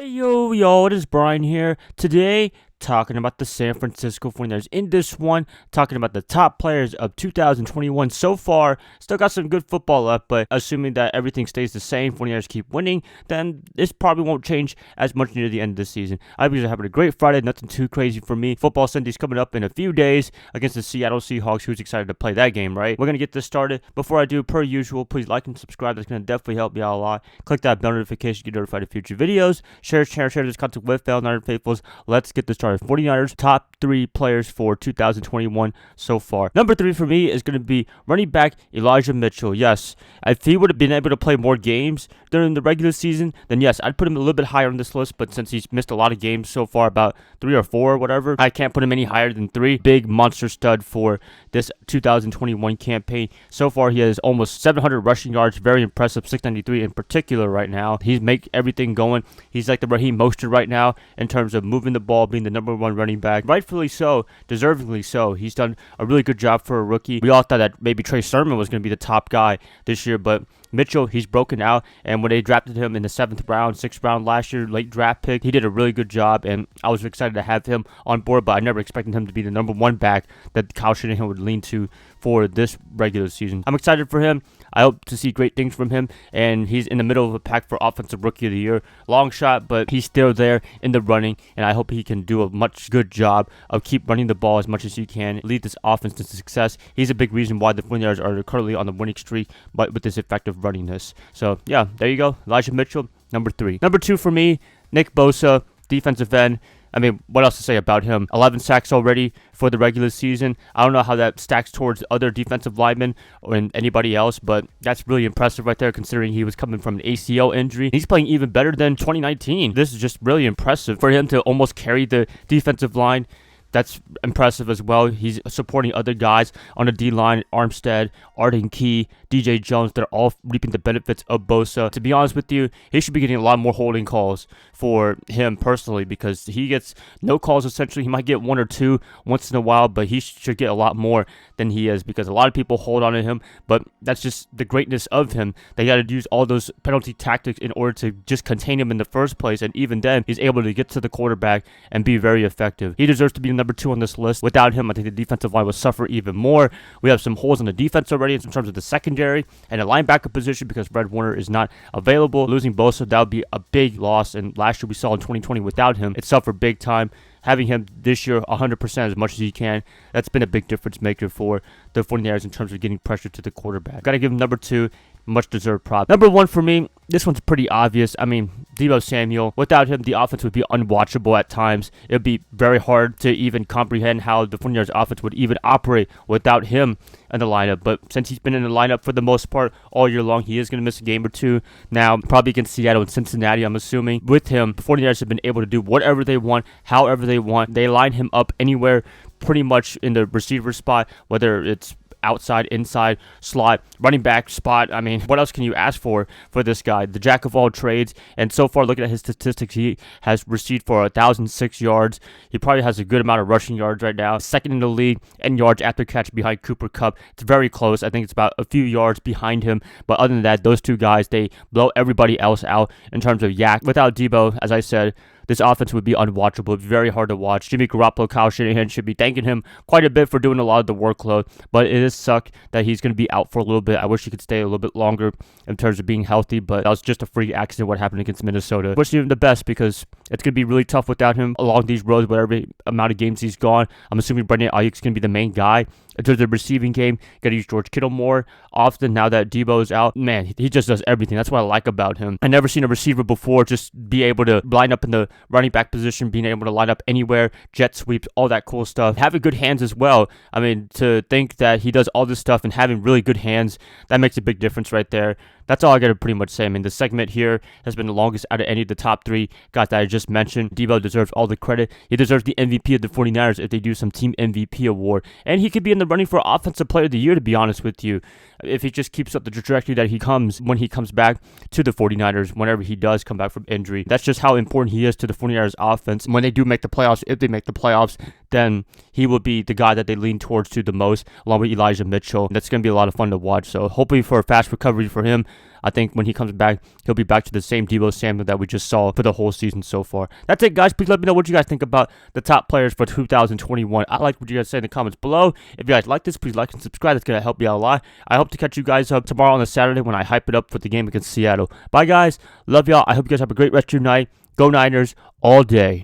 Hey yo, it is Brian here. Today, talking about the San Francisco 49ers. In this one, talking about the top players of 2021 so far. Still got some good football left, but assuming that everything stays the same, 49ers keep winning, then this probably won't change as much near the end of the season. I hope you guys are having a great Friday, nothing too crazy for me. Football Sunday's coming up in a few days against the Seattle Seahawks. Who's excited to play that game, right? We're going to get this started. Before I do, per usual, please like and subscribe. That's going to definitely help me out a lot. Click that bell notification to get notified of future videos. Share this content with fellow Niner faithfuls. Let's get this started. 49ers top 3 players for 2021 so far. Number 3 for me is going to be running back Elijah Mitchell. Yes, if he would have been able to play more games during the regular season, then yes, I'd put him a little bit higher on this list, but since he's missed a lot of games so far, about 3 or 4 or whatever, I can't put him any higher than 3. Big monster stud for this 2021 campaign. So far, he has almost 700 rushing yards. Very impressive, 693 in particular right now. He's make everything going. He's like the Raheem Mostert right now in terms of moving the ball, being the number 1 running back. Rightfully so, deservingly so. He's done a really good job for a rookie. We all thought that maybe Trey Sermon was going to be the top guy this year, but Mitchell, he's broken out, and when they drafted him in the 7th round, 6th round last year, late draft pick, he did a really good job, and I was excited to have him on board, but I never expected him to be the number 1 back that Kyle Shanahan would lean to for this regular season. I'm excited for him. I hope to see great things from him, and he's in the middle of a pack for Offensive Rookie of the Year. Long shot, but he's still there in the running, and I hope he can do a much good job of keep running the ball as much as he can, lead this offense to success. He's a big reason why the 49ers are currently on the winning streak, but with this effective runningness. So, yeah, there you go. Elijah Mitchell, number 3. Number 2 for me, Nick Bosa, defensive end. I mean, what else to say about him? 11 sacks already for the regular season. I don't know how that stacks towards other defensive linemen or anybody else, but that's really impressive right there considering he was coming from an ACL injury. He's playing even better than 2019. This is just really impressive for him to almost carry the defensive line. That's impressive as well. He's supporting other guys on the D-line, Armstead, Arden Key, DJ Jones. They're all reaping the benefits of Bosa. To be honest with you, he should be getting a lot more holding calls for him personally because he gets no calls essentially. He might get 1 or 2 once in a while, but he should get a lot more than he is because a lot of people hold on to him, but that's just the greatness of him. They got to use all those penalty tactics in order to just contain him in the first place, and even then, he's able to get to the quarterback and be very effective. He deserves to be number 2 on this list. Without him, I think the defensive line will suffer even more. We have some holes on the defense already in terms of the secondary and the linebacker position because Fred Warner is not available. Losing Bosa, that would be a big loss, and last year we saw in 2020 without him, it suffered big time. Having him this year 100% as much as he can, that's been a big difference maker for the 49ers in terms of getting pressure to the quarterback. Got to give him number 2. Much deserved prop. Number 1 for me, this one's pretty obvious. I mean, Deebo Samuel. Without him, the offense would be unwatchable at times. It would be very hard to even comprehend how the 49ers offense would even operate without him in the lineup. But since he's been in the lineup for the most part all year long, he is going to miss a game or 2 now, probably against Seattle and Cincinnati, I'm assuming. With him, the 49ers have been able to do whatever they want, however they want. They line him up anywhere pretty much in the receiver spot, whether it's outside, inside, slot, running back spot. I mean, what else can you ask for this guy? The jack of all trades. And so far, looking at his statistics, he has received for 1,006 yards. He probably has a good amount of rushing yards right now. Second in the league in yards after catch behind Cooper Kupp. It's very close. I think it's about a few yards behind him. But other than that, those 2 guys, they blow everybody else out in terms of yak. Without Deebo, as I said, this offense would be unwatchable. It'd be very hard to watch. Jimmy Garoppolo, Kyle Shanahan should be thanking him quite a bit for doing a lot of the workload, but it does suck that he's going to be out for a little bit. I wish he could stay a little bit longer in terms of being healthy, but that was just a freak accident what happened against Minnesota. Wishing him the best because it's going to be really tough without him along these roads, whatever amount of games he's gone. I'm assuming Brandon Ayuk's going to be the main guy. In terms of the receiving game, got to use George Kittle more often now that Deebo is out. Man, he just does everything. That's what I like about him. I've never seen a receiver before just be able to line up in the running back position, being able to line up anywhere, jet sweeps, all that cool stuff. Having good hands as well. I mean, to think that he does all this stuff and having really good hands, that makes a big difference right there. That's all I got to pretty much say. I mean, the segment here has been the longest out of any of the top 3 guys that I just mentioned. Deebo deserves all the credit. He deserves the MVP of the 49ers if they do some team MVP award. And he could be in the running for Offensive Player of the Year, to be honest with you, if he just keeps up the trajectory that he comes when he comes back to the 49ers, whenever he does come back from injury. That's just how important he is to the 49ers offense. When they do make the playoffs, if they make the playoffs, then he will be the guy that they lean towards to the most, along with Elijah Mitchell. That's going to be a lot of fun to watch. So hopefully for a fast recovery for him. I think when he comes back, he'll be back to the same Deebo Samuel that we just saw for the whole season so far. That's it, guys. Please let me know what you guys think about the top players for 2021. I like what you guys say in the comments below. If you guys like this, please like and subscribe. That's going to help me out a lot. I hope to catch you guys up tomorrow on a Saturday when I hype it up for the game against Seattle. Bye, guys. Love y'all. I hope you guys have a great rest of your night. Go Niners all day.